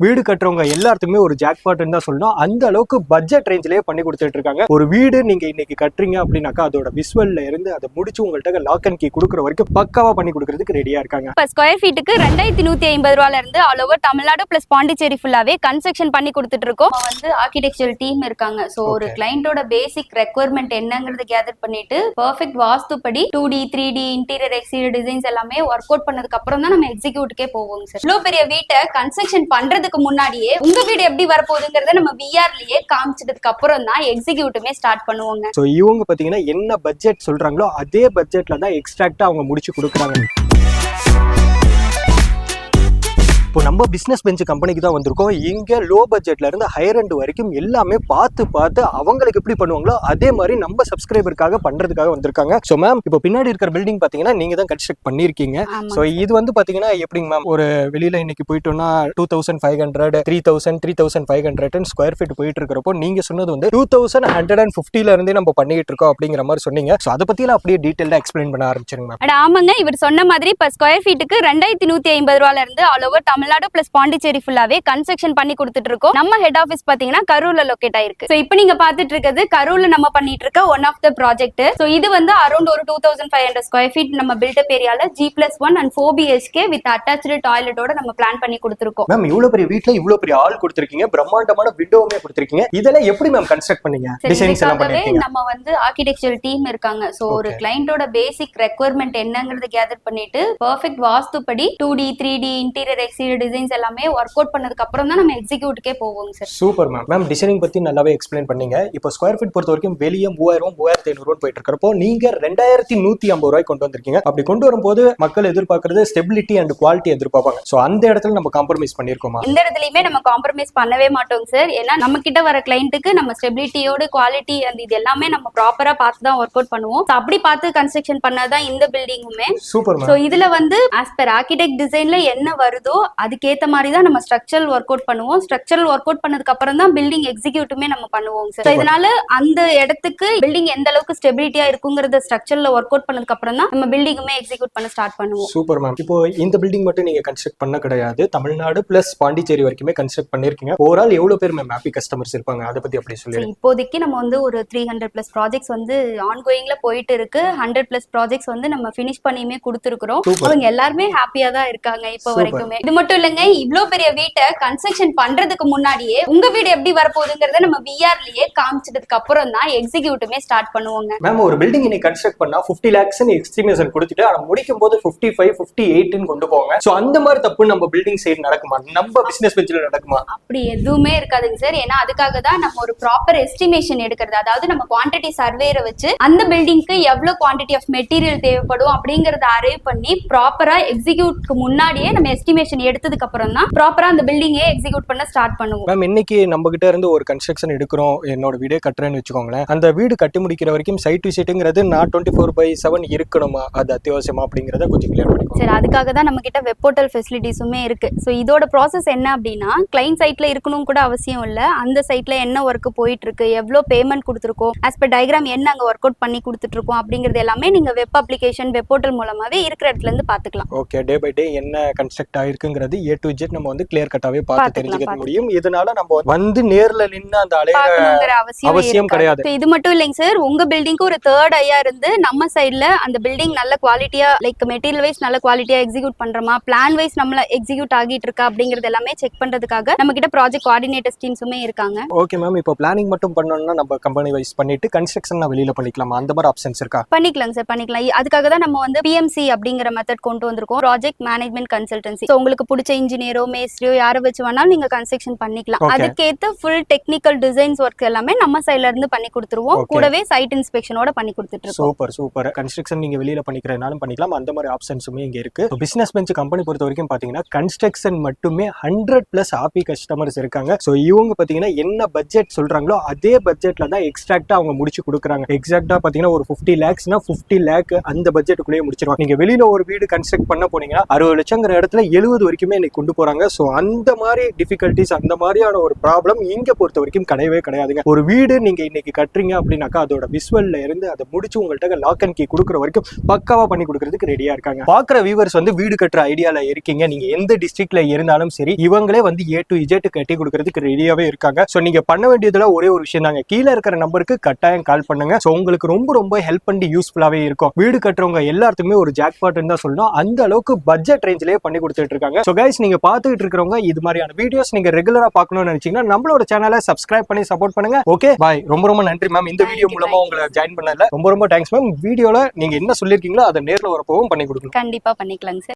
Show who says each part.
Speaker 1: வீடு கட்டுறவங்க எல்லாத்துக்குமே ஒரு ஜாக்பாட்னு தான் சொல்லணும். அந்த அளவுக்கு பட்ஜெட் ரேஞ்சிலேயே பண்ணி கொடுத்துட்டு இருக்காங்க. ஒரு வீடு நீங்க இன்னைக்கு கட்டுறீங்க அப்படின்னாக்கா அதோட விசுவல்ல இருந்து அதை முடிச்சு உங்கள்கிட்ட லாக் அண்ட் கீ கொடுக்குற வரைக்கும் பக்காவா பண்ணி கொடுக்கறதுக்கு ரெடியா இருக்காங்க.
Speaker 2: இப்போ ஸ்கொயர் ஃபீட்டுக்கு 2150 ரூபாயில இருந்து all over Tamil Nadu plus Pondicherry ஃபுல்லாவே கன்ஸ்ட்ரக்ஷன் பண்ணி கொடுத்துட்டு இருக்கோம். வந்து ஆர்கிடெக்சரல் டீம் இருக்காங்க. சோ ஒரு கிளைண்டோட பேசிக் ரெக்வயர்மெண்ட் என்னங்கிறது கேதர் பண்ணிட்டு பெர்ஃபெக்ட் வாஸ்துபடி 2D 3D interior exterior designs எல்லாமே ஒர்க் அவுட் பண்ணதுக்கு அப்புறம் தான் நம்ம எக்ஸிக்யூட்டுக்கே போவோம் சார். இவ்வளவு பெரிய வீட்டை கன்ஸ்ட்ரக்ஷன் பண்றதுக்கு முன்னாடியே உங்க வீடு எப்படி வரப்போகுதுங்கறத நம்ம விஆர்லயே காமிச்சதுக்கு அப்புறம் தான் எக்ஸிக்யூட்டுமே ஸ்டார்ட் பண்ணுவாங்க.
Speaker 1: சோ இவங்க பாத்தீங்கன்னா என்ன பட்ஜெட் சொல்றாங்களோ அதே பட்ஜெட்ல தான் எக்ஸ்ட்ராக்டா அவங்க முடிச்சு கொடுக்குறாங்க. இப்போ நம்ம பிசினஸ் பெஞ்ச் கம்பெனிக்கு தான் வந்திருக்கோம். இங்க லோ பட்ஜெட்ல இருந்து ஹையர் எண்ட் வரைக்கும் எல்லாமே பார்த்து அவங்களுக்கு எப்படி பண்ணுவாங்களோ அதே மாதிரி நம்ம சப்ஸ்கிரைபருக்காக பண்றதுக்காக வந்திருக்காங்க. ஸோ மேம் இப்போ பின்னாடி இருக்கிற பில்டிங் பாத்தீங்கன்னா நீங்க தான் கன்ஸ்ட்ரக்ட் பண்ணிருக்கீங்க. ஸோ இது வந்து பாத்தீங்கன்னா எப்படிங்க மேம், ஒரு வெளியில இன்னைக்கு போயிட்டோம்னா 2500 3000 3500 ஸ்கொயர் ஃபீட் போயிட்டு இருக்கிறப்போ நீங்க சொன்னது வந்து 2150ல இருந்தே நம்ம பண்ணிட்டு இருக்கோம் அப்படிங்கிற மாதிரி சொன்னீங்க. ஸோ அதை பத்தியெல்லாம் அப்படியே டீடைல்டா எக்ஸ்பிளைன் பண்ண ஆரம்பிச்சிருங்க மேம்.
Speaker 2: ஆமாங்க, இவர் சொன்ன மாதிரி இப்ப ஸ்கொயர் ஃபீட்டுக்கு 2150 ரூபாயில இருந்து all over Tamil Nadu plus Pondicherry ஃபுல்லாவே கன்ஸ்ட்ரக்ஷன் பண்ணி கொடுத்துட்டு இருக்கோம். நம்ம ஹெட் ஆபீஸ் பாத்தீங்கன்னா கரூர்ல லொகேட் ஆயிருக்கு. சோ இப்போ நீங்க பாத்துட்டு இருக்கிறது கரூர்ல நம்ம பண்ணிட்டு இருக்க one of the project. So இது வந்து அரௌண்ட் ஒரு 2500 ஸ்கொயர் ஃபீட் நம்ம பில்டப் ஏரியால G+1 and 4 BHK with attached டாய்லெட்டோட நம்ம பிளான் பண்ணி கொடுத்துருக்கோம்.
Speaker 1: மேம் இவ்வளவு பெரிய வீட்ல இவ்வளவு பெரிய ஆல் கொடுத்திருக்கீங்க, பிரம்மாண்டமான விண்டோவுமே கொடுத்திருக்கீங்க. இதெல்லாம் எப்படி மேம் கன்ஸ்ட்ரக்ட் பண்ணீங்க? டிசைன்ஸ் எல்லாம் பண்ணிருக்கீங்க.
Speaker 2: நம்ம வந்து ஆர்கிடெக்சரல் டீம் இருக்காங்க. சோ ஒரு கிளைண்டோட பேசிக் ரெக்வயர்மெண்ட் என்னங்கறது கேதர் பண்ணிட்டு பெர்ஃபெக்ட் வாஸ்துபடி 2D 3D interior exterior designs எல்லாமே ஒர்க் அவுட் பண்ணதுக்கு அப்புறம் தான் நம்ம எக்ஸிக்யூட்டுக்கே போவோம் sir.
Speaker 1: Super ma'am. Ma'am designing பத்தி நல்லாவே எக்ஸ்பிளைன் பண்ணீங்க. இப்போ ஸ்கொயர் ஃபீட் பொறுத்த வரைக்கும் வெளியே 3000 3500 போயிட்டு இருக்கிறப்போ நீங்க 2150 ரூபாய் கொண்டு வந்திருக்கீங்க. அப்படி கொண்டு வரும்போது மக்கள் எதிர்பார்க்கறது ஸ்டெபிலிட்டி அண்ட் குவாலிட்டி எதிர்பார்ப்பாங்க. சோ அந்த இடத்துல நம்ம காம்ப்ரமைஸ் பண்ணிருக்கோமா?
Speaker 2: இந்த இடத்துலயுமே நம்ம காம்ப்ரமைஸ் பண்ணவே மாட்டோம் சார். ஏன்னா நம்ம கிட்ட வர கிளைண்ட்டுக்கு நம்ம ஸ்டெபிலிட்டியோட குவாலிட்டி அந்த இது எல்லாமே நம்ம ப்ராப்பரா பார்த்து தான் ஒர்க் அவுட் பண்ணுவோம். அப்படி பார்த்து கன்ஸ்ட்ரக்ஷன் பண்ணாதான் இந்த பில்டிங்குமே.
Speaker 1: Super ma'am.
Speaker 2: சோ இதுல வந்து ஆஸ் பர் ஆர்கிடெக்ட் டிசைன்ல என்ன வருதோ அதுக்கேத்த மாதிரி தான் நம்ம ஸ்ட்ரக்சரல் ஒர்க் அவுட் பண்ணுவோம். ஸ்ட்ரக்சரல் ஒர்க் அவுட் பண்ணதுக்கு அப்புறம் தான் பில்டிங் எக்ஸிக்யூட்டுமே நம்ம பண்ணுவோம் சார். இதனால அந்த இடத்துக்கு பில்டிங் எந்த அளவுக்கு ஸ்டெபிலிட்டியா இருக்குங்கிறத ஸ்ட்ரக்சர்ல ஒர்க் அவுட் பண்ணதுக்கு அப்புறம் தான் நம்ம பில்டிங்குமே எக்ஸிக்யூட் பண்ண ஸ்டார்ட் பண்ணுவோம்.
Speaker 1: Super ma'am. இப்போ இந்த பில்டிங் மட்டும் நீங்க கன்ஸ்ட்ரக்ட் பண்ண கிடையாது, தமிழ்நாடு பிளஸ் பாண்டிச்சேரி வரைக்குமே கன்ஸ்ட்ரக்ட் பண்ணிருக்கீங்க. ஓவரால் எவ்வளவு பேர் மேம் ஹாப்பி கஸ்டமர்ஸ் இருப்பாங்க, அதை பத்தி அப்படி சொல்லுங்க.
Speaker 2: இப்போதைக்கு நம்ம வந்து ஒரு 300+ ப்ராஜெக்ட்ஸ் வந்து ஆன்கோயிங்ல போயிட்டு இருக்கு. 100+ ப்ராஜெக்ட்ஸ் வந்து நம்ம ஃபினிஷ் பண்ணியுமே கொடுத்துருக்கோம். அவங்க எல்லாருமே ஹாப்பியா தான் இருக்காங்க இப்போ வரைக்குமே. இது மட்டும் இல்லைங்க, இவ்வளவு பெரிய வீட்டை கன்ஸ்ட்ரக்ஷன் பண்றதுக்கு முன்னாடியே உங்க வீடு எப்படி வரப்போகுதுங்கறத நம்ம விஆர்லயே காமிச்சதுக்கு அப்புறம் தான் எக்ஸிக்யூட்டுமே ஸ்டார்ட் பண்ணுவாங்க.
Speaker 1: மேம் ஒரு பில்டிங் இன்னைக்கு கன்ஸ்ட்ரக்ட் பண்ணா 50 lakhs எஸ்டிமேஷன் கொடுத்துட்டு ஆனா முடிக்கும் போது 55 58 கொண்டு போவாங்க. சோ அந்த மாதிரி தப்பு நம்ம பில்டிங் சைடு நடக்குமா, நம்ம பிசினஸ் பெஞ்சில நடக்குமா?
Speaker 2: அப்படி எதுவுமே இருக்காதுங்க சார். ஏன்னா அதுக்காக தான் நம்ம ஒரு ப்ராப்பர் எஸ்டிமேஷன் எடுக்கிறது. அதாவது நம்ம குவான்டிட்டி சர்வேரை வச்சு அந்த பில்டிங்க்கு எவ்வளவு குவான்டிட்டி ஆஃப் மெட்டீரியல் தேவைப்படும் அப்படிங்கறத அரைவ் பண்ணி ப்ராப்பரா எக்ஸிக்யூட்க்கு முன்னாடியே நம்ம எஸ்டிமேஷன் எடுத்ததுக்கு அப்புறம் தான் ப்ராப்பரா அந்த பில்டிங்கே எக்ஸிக்யூட் பண்ண ஸ்டார்ட் பண்ணுவோம்.
Speaker 1: மேம் இன்னைக்கு நம்ம கிட்ட இருந்து ஒரு கன்ஸ்ட்ரக்ஷன் எடுக்கிறோம், என்னோட வீடே கட்டுறேன்னு வச்சுக்கோங்களேன். அந்த வீடு கட்டி முடிக்கிற வரைக்கும் சைட் டு சைட்டுங்கிறது நான் 24/7 இருக்கணுமா, அது அத்தியாவசியமா அப்படிங்கறத கொஞ்சம் கிளியர் பண்ணிக்கோங்க.
Speaker 2: சரி, அதுக்காக தான் நம்ம கிட்ட வெப் போர்ட்டல் ஃபெசிலிட்டிஸுமே இருக்கு. ஸோ இதோட ப்ராசஸ் என்ன அப்படின்னா, கிளைண்ட் சைட்ல இருக்கணும் கூட அவசியம் இல்லை. அந்த சைட்ல என்ன ஒர்க் போயிட்டு இருக்கு, எவ்வளோ பேமெண்ட் கொடுத்துருக்கோம், ஆஸ் பர் டயக்ராம் என்ன அங்கே ஒர்க் அவுட் பண்ணி கொடுத்துட்டு அப்படிங்கிறது எல்லாமே நீங்க வெப் அப்ளிகேஷன் வெப் போர்ட்டல் மூலமாவே இருக்கிற இடத்துல இருந்து பாத்துக்கலாம்.
Speaker 1: ஓகே, டே பை டே என்ன கன்ஸ்ட்ரக்ட் ஆயிருக்குங்கிறது A to Z நம்ம வந்து கிளியர் கட்டாவே பார்த்து தெரிஞ்சுக்க முடியும். இதனால நம்ம வந்து நேர்ல நின்று அந்த அலைய அவசியம் கிடையாது.
Speaker 2: இது மட்டும் இல்லைங்க சார், உங்க பில்டிங்க்கு ஒரு தேர்ட் ஐயா இருந்து நம்ம சைட்ல அந்த பில்டிங் நல்ல குவாலிட்டியா லைக் மெட்டீரியல் வைஸ் நல்ல குவாலிட்டியா எக்ஸிக்யூட் பண்றோமா, பிளான் வைஸ் நம்மள எக்ஸிக்யூட் ஆகிட்டு இருக்கா அப்படிங்கறது எல்லாமே செக் பண்றதுக்காக நம்ம கிட்ட ப்ராஜெக்ட் கோஆர்டினேட்டர்ஸ் டீம்ஸுமே இருக்காங்க.
Speaker 1: ஓகே மேம், இப்போ பிளானிங் மட்டும் பண்ணனும்னா நம்ம கம்பெனி வைஸ் பண்ணிட்டு கன்ஸ்ட்ரக்ஷன் வெளியில பண்ணிக்கலாமா, அந்த மாதிரி ஆப்ஷன்ஸ் இருக்கா?
Speaker 2: பண்ணிக்கலாங்க சார், பண்ணிக்கலாம். அதுக்காக தான் நம்ம வந்து PMC அப்படிங்கிற மெத்தட் கொண்டு வந்திருக்கோம், ப்ராஜெக்ட் மேனேஜ்மெண்ட் கன்சல்டன்சி. ஸோ உங்களுக்கு பிடிச்ச இன்ஜினியரோ மேஸ்திரியோ யாரை வச்சு வேணாலும் நீங்க கன்ஸ்ட்ரக்ஷன் பண்ணிக்கலாம். அதுக்கேற்ற ஃபுல் டெக்னிக்கல் டிசைன்ஸ் ஒர்க் எல்லாமே நம்ம சைட்ல இருந்து பண்ணி கொடுத்துருவோம். கூடவே சைட் இன்ஸ்பெக்ஷனோட பண்ணி கொடுத்துட்டு இருக்கோம்.
Speaker 1: Super super. கன்ஸ்ட்ரக்ஷன் நீங்க வெளியில பண்ணிக்கிறனாலும் பண்ணிக்கலாம், அந்த மாதிரி ஆப்ஷன்ஸுமே இங்க இருக்கு. பிசினஸ் பெஞ்ச் கம்பெனி பொறுத்த வரைக்கும் பாத்தீங்கன்னா கன்ஸ்ட்ரக்ஷன் மட்டுமே 100+ ஹாப்பி கஸ்டமர்ஸ் இருக்காங்க. ஸோ இவங்க பாத்தீங்கன்னா என்ன பட்ஜெட் சொல்றாங்களோ அதே பட்ஜெட்ல தான் எக்ஸ்ட்ராக்டா அவங்க முடிச்சு கொடுக்குறாங்க. எக்ஸாக்டா பாத்தீங்கன்னா ஒரு 50 lakhsனா 50 lakh அந்த பட்ஜெட்டுக்குள்ளேயே முடிச்சிருவாங்க. நீங்க வெளியில ஒரு வீடு கன்ஸ்ட்ரக்ட் பண்ண போனீங்கன்னா 60 லட்சங்கிற இடத்துல 70 வரைக்கும் வரைக்குமே இன்னைக்கு கொண்டு போறாங்க. ஸோ அந்த மாதிரி டிஃபிகல்ட்டிஸ், அந்த மாதிரியான ஒரு ப்ராப்ளம் இங்க பொறுத்த வரைக்கும் கிடையவே கிடையாதுங்க. ஒரு வீடு நீங்க இன்னைக்கு கட்டுறீங்க அப்படின்னாக்கா அதோட விசுவல்ல இருந்து அதை முடிச்சு உங்கள்கிட்ட லாக் அண்ட் கீ கொடுக்குற வரைக்கும் பக்காவா பண்ணி கொடுக்கறதுக்கு ரெடியா இருக்காங்க. பாக்குற வியூவர்ஸ் வந்து வீடு கட்டுற ஐடியால இருக்கீங்க, நீங்க எந்த டிஸ்ட்ரிக்ட்ல இருந்தாலும் சரி, இவங்களே வந்து A to Z கட்டி கொடுக்கறதுக்கு ரெடியாவே இருக்காங்க. ஸோ நீங்க பண்ண வேண்டியதுல ஒரே ஒரு விஷயம் தாங்க, கீழே இருக்கிற நம்பருக்கு கட்டாயம் கால் பண்ணுங்க. ஸோ உங்களுக்கு ரொம்ப ரொம்ப ஹெல்ப் பண்ணி யூஸ்ஃபுல்லாவே இருக்கும். வீடு கட்டுறவங்க எல்லாத்துக்குமே ஒரு ஜாக்பாட்னு தான் சொல்லணும். அந்த அளவுக்கு பட்ஜெட் ரேஞ்சிலேயே பண்ணி கொடுத்துட்டு இருக்காங்க. ஸோ கைஸ், நீங்க பார்த்துட்டு இருக்கிறவங்க இது மாதிரியான வீடியோஸ் நீங்க ரெகுலரா பார்க்கணும்னு நினைச்சீங்கன்னா நம்மளோட சேனலை சப்ஸ்கிரைப் பண்ணி சப்போர்ட் பண்ணுங்க. Okay bye. ரொம்ப ரொம்ப நன்றி மேம், இந்த வீடியோ மூலமா உங்களை ஜாயின் பண்ணல ரொம்ப ரொம்ப தேங்க்ஸ் மேம். வீடியோல நீங்க என்ன சொல்லிருக்கீங்களோ அதை நேர்ல வரப்பவும் பண்ணி கொடுக்கணும்.
Speaker 2: கண்டிப்பா பண்ணிக்கலாங்க சார்.